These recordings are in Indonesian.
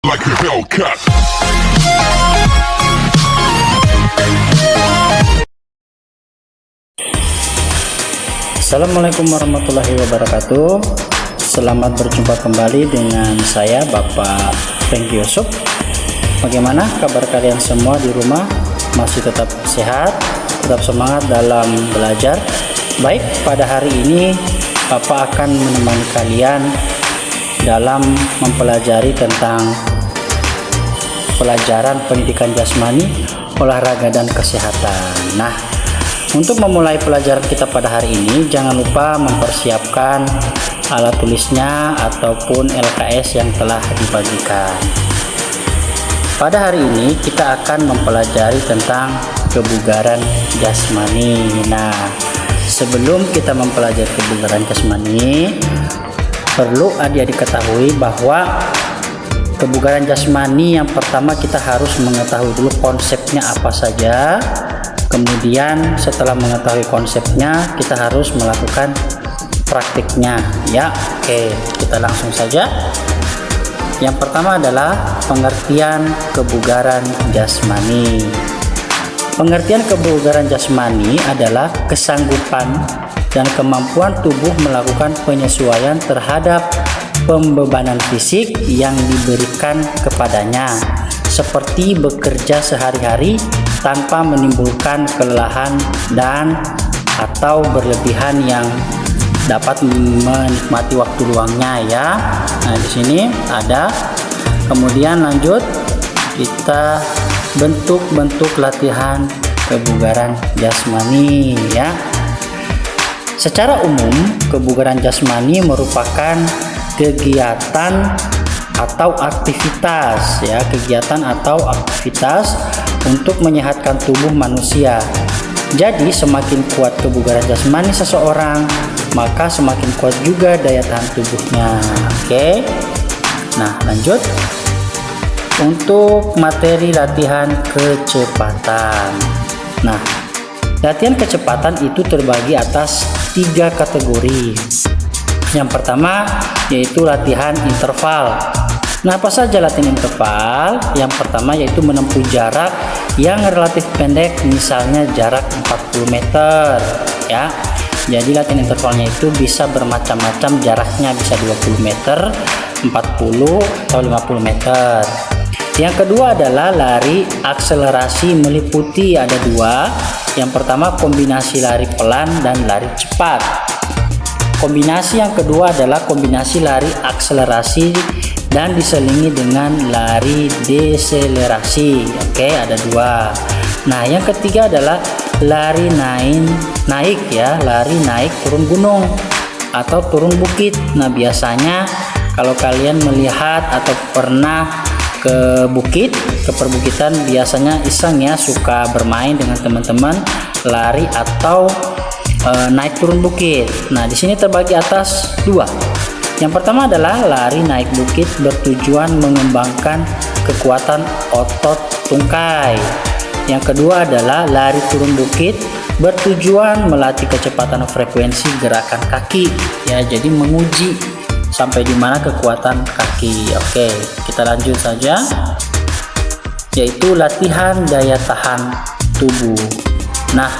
like a Hellcat. Assalamualaikum warahmatullahi wabarakatuh. Selamat berjumpa kembali dengan saya Bapak Franky Yusuf. Bagaimana kabar kalian semua di rumah? Masih tetap sehat, tetap semangat dalam belajar? Baik, pada hari ini Bapak akan menemani kalian dalam mempelajari tentang pelajaran pendidikan jasmani, olahraga dan kesehatan. Nah, untuk memulai pelajaran kita pada hari ini, jangan lupa mempersiapkan alat tulisnya ataupun LKS yang telah dibagikan. Pada hari ini kita akan mempelajari tentang kebugaran jasmani. Nah, sebelum kita mempelajari kebugaran jasmani, perlu adik-adik ketahui bahwa kebugaran jasmani yang pertama kita harus mengetahui dulu konsepnya apa saja. Kemudian setelah mengetahui konsepnya, kita harus melakukan praktiknya ya. Oke, kita langsung saja. Yang pertama adalah pengertian kebugaran jasmani. Pengertian kebugaran jasmani adalah kesanggupan dan kemampuan tubuh melakukan penyesuaian terhadap pembebanan fisik yang diberikan kepadanya, seperti bekerja sehari-hari tanpa menimbulkan kelelahan dan atau berlebihan yang dapat menikmati waktu luangnya ya. Nah, di sini ada. Kemudian lanjut, kita bentuk-bentuk latihan kebugaran jasmani ya. Secara umum, kebugaran jasmani merupakan kegiatan atau aktivitas ya, kegiatan atau aktivitas untuk menyehatkan tubuh manusia. Jadi semakin kuat kebugaran jasmani seseorang, maka semakin kuat juga daya tahan tubuhnya. Oke. Nah, lanjut. Untuk materi latihan kecepatan. Nah, latihan kecepatan itu terbagi atas 3 kategori. Yang pertama yaitu latihan interval. Nah, apa saja latihan interval? Yang pertama yaitu menempuh jarak yang relatif pendek, misalnya jarak 40 meter ya. Jadi latihan intervalnya itu bisa bermacam-macam jaraknya, bisa 20 meter, 40 atau 50 meter. Yang kedua adalah lari akselerasi, meliputi ada 2. Yang pertama kombinasi lari pelan dan lari cepat. Kombinasi yang kedua adalah kombinasi lari akselerasi dan diselingi dengan lari deselerasi. Oke, ada 2. Nah, yang ketiga adalah lari naik ya, lari naik turun gunung atau turun bukit. Nah, biasanya kalau kalian melihat atau pernah ke bukit, ke perbukitan, biasanya iseng ya, suka bermain dengan teman-teman lari atau naik turun bukit. Nah, di sini terbagi atas 2. Yang pertama adalah lari naik bukit bertujuan mengembangkan kekuatan otot tungkai. Yang kedua adalah lari turun bukit bertujuan melatih kecepatan frekuensi gerakan kaki ya, jadi menguji sampai di mana kekuatan kaki. Oke, kita lanjut saja, yaitu latihan daya tahan tubuh. Nah,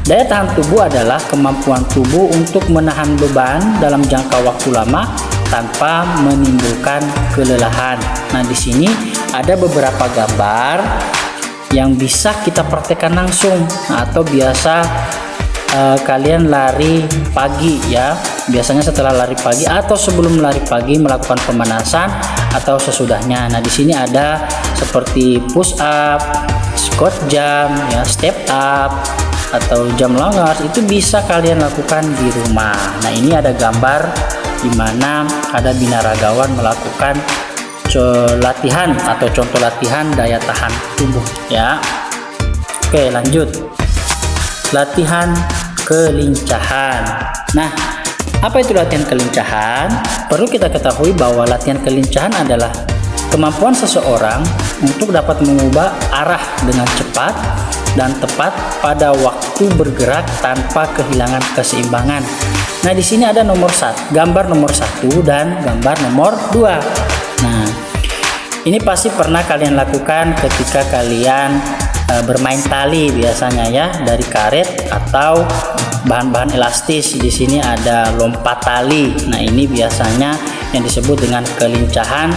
daya tahan tubuh adalah kemampuan tubuh untuk menahan beban dalam jangka waktu lama tanpa menimbulkan kelelahan. Nah, di sini ada beberapa gambar yang bisa kita praktekkan langsung. Nah, atau biasa kalian lari pagi ya. Biasanya setelah lari pagi atau sebelum lari pagi melakukan pemanasan atau sesudahnya. Nah, di sini ada seperti push up, squat jump ya, step up atau jam longar, itu bisa kalian lakukan di rumah. Nah, ini ada gambar di mana ada binaragawan melakukan latihan atau contoh latihan daya tahan tubuh ya. Oke, lanjut. Latihan kelincahan. Nah, apa itu latihan kelincahan? Perlu kita ketahui bahwa latihan kelincahan adalah kemampuan seseorang untuk dapat mengubah arah dengan cepat dan tepat pada waktu bergerak tanpa kehilangan keseimbangan. Nah, di sini ada gambar nomor 1 dan gambar nomor 2. Nah, Ini pasti pernah kalian lakukan ketika kalian bermain tali biasanya ya, dari karet atau bahan-bahan elastis. Di sini ada lompat tali. Nah, ini biasanya yang disebut dengan kelincahan,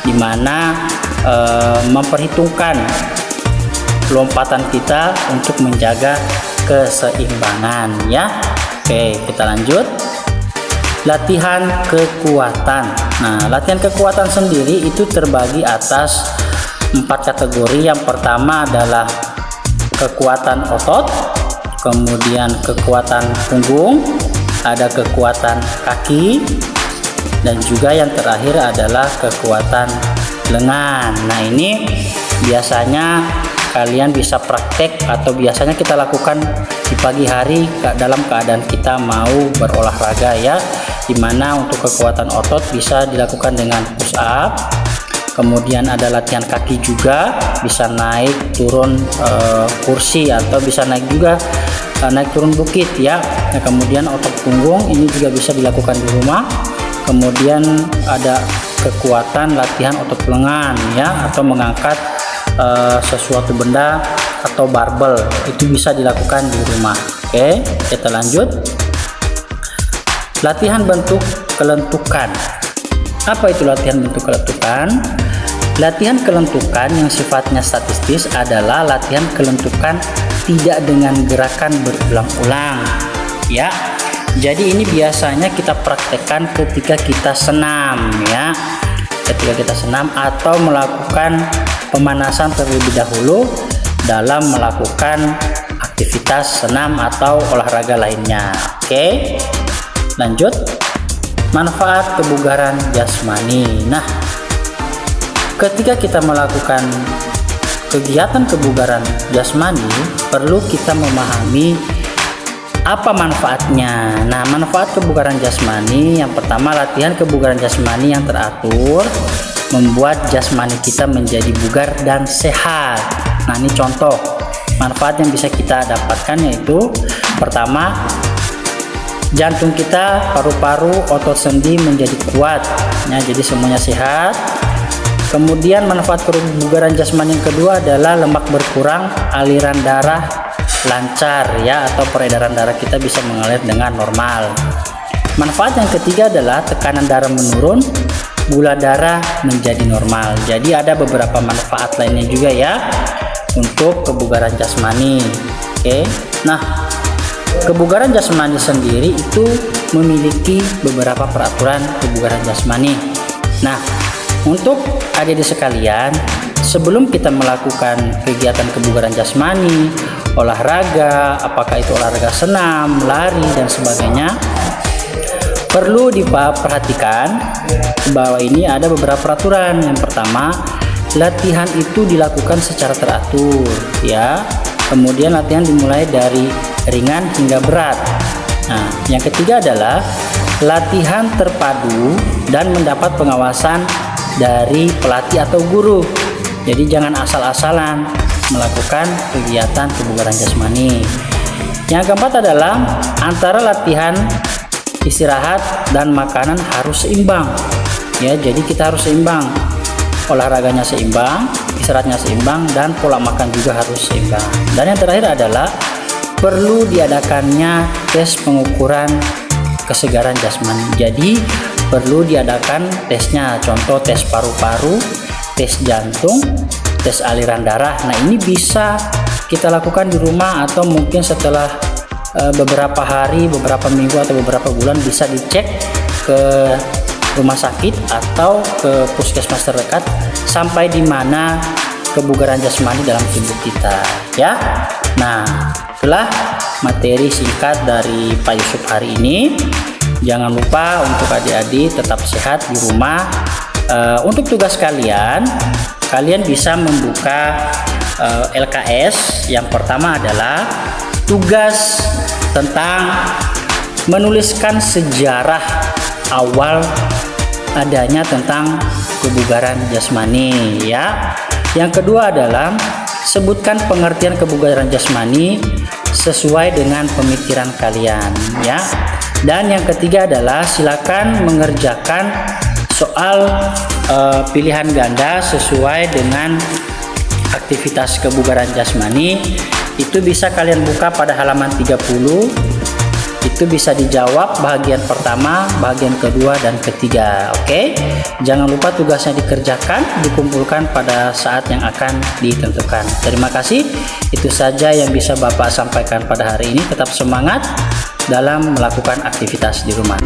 di mana memperhitungkan lompatan kita untuk menjaga keseimbangan ya. Oke, kita lanjut. Latihan kekuatan. Nah, latihan kekuatan sendiri itu terbagi atas 4 kategori. Yang pertama adalah kekuatan otot, kemudian kekuatan punggung, ada kekuatan kaki, dan juga yang terakhir adalah kekuatan lengan. Nah, ini biasanya kalian bisa praktek atau biasanya kita lakukan di pagi hari dalam keadaan kita mau berolahraga ya, dimana untuk kekuatan otot bisa dilakukan dengan push up, kemudian ada latihan kaki juga, bisa naik turun kursi atau bisa naik juga naik turun bukit ya. Nah, kemudian otot punggung ini juga bisa dilakukan di rumah. Kemudian ada kekuatan latihan otot lengan ya, atau mengangkat sesuatu benda atau barbel, itu bisa dilakukan di rumah. Oke, kita lanjut. Latihan bentuk kelentukan. Apa itu latihan bentuk kelentukan? Latihan kelentukan yang sifatnya statistis adalah latihan kelentukan tidak dengan gerakan berulang-ulang ya. Jadi ini biasanya kita praktekkan ketika kita senam ya, ketika kita senam atau melakukan pemanasan terlebih dahulu dalam melakukan aktivitas senam atau olahraga lainnya. Oke, lanjut. Manfaat kebugaran jasmani. Nah, ketika kita melakukan kegiatan kebugaran jasmani, perlu kita memahami apa manfaatnya. Nah, manfaat kebugaran jasmani yang pertama, latihan kebugaran jasmani yang teratur membuat jasmani kita menjadi bugar dan sehat. Nah, ini contoh manfaat yang bisa kita dapatkan, yaitu pertama, jantung kita, paru-paru, otot sendi menjadi kuat ya, jadi semuanya sehat. Kemudian manfaat kebugaran jasmani yang kedua adalah lemak berkurang, aliran darah lancar ya, atau peredaran darah kita bisa mengalir dengan normal. Manfaat yang ketiga adalah tekanan darah menurun, gula darah menjadi normal. Jadi ada beberapa manfaat lainnya juga ya untuk kebugaran jasmani. Oke. Nah, kebugaran jasmani sendiri itu memiliki beberapa peraturan kebugaran jasmani. Nah, untuk adik-adik sekalian, sebelum kita melakukan kegiatan kebugaran jasmani, olahraga, apakah itu olahraga senam, lari, dan sebagainya, perlu diperhatikan bahwa ini ada beberapa peraturan. Yang pertama, latihan itu dilakukan secara teratur ya. Kemudian latihan dimulai dari ringan hingga berat. Nah, yang ketiga adalah latihan terpadu dan mendapat pengawasan dari pelatih atau guru. Jadi jangan asal-asalan melakukan kegiatan kebugaran jasmani. Yang keempat adalah antara latihan, istirahat, dan makanan harus seimbang ya. Jadi kita harus seimbang, olahraganya seimbang, istirahatnya seimbang, dan pola makan juga harus seimbang. Dan yang terakhir adalah perlu diadakannya tes pengukuran kesegaran jasmani. Jadi perlu diadakan tesnya, contoh tes paru-paru, tes jantung, tes aliran darah. Nah, ini bisa kita lakukan di rumah atau mungkin setelah beberapa hari, beberapa minggu, atau beberapa bulan bisa dicek ke rumah sakit atau ke puskesmas terdekat sampai di mana kebugaran jasmani dalam tubuh kita ya. Nah, itulah materi singkat dari Pak Yusuf hari ini. Jangan lupa untuk adik-adik tetap sehat di rumah. Untuk tugas kalian bisa membuka LKS. Yang pertama adalah tugas tentang menuliskan sejarah awal adanya tentang kebugaran jasmani ya. Yang kedua adalah sebutkan pengertian kebugaran jasmani sesuai dengan pemikiran kalian ya. Dan yang ketiga adalah silakan mengerjakan soal pilihan ganda sesuai dengan aktivitas kebugaran jasmani itu bisa kalian buka pada halaman 30. Itu bisa dijawab bagian pertama, bagian kedua, dan ketiga. Oke, jangan lupa tugasnya dikerjakan, dikumpulkan pada saat yang akan ditentukan. Terima kasih, itu saja yang bisa Bapak sampaikan pada hari ini. Tetap semangat dalam melakukan aktivitas di rumah.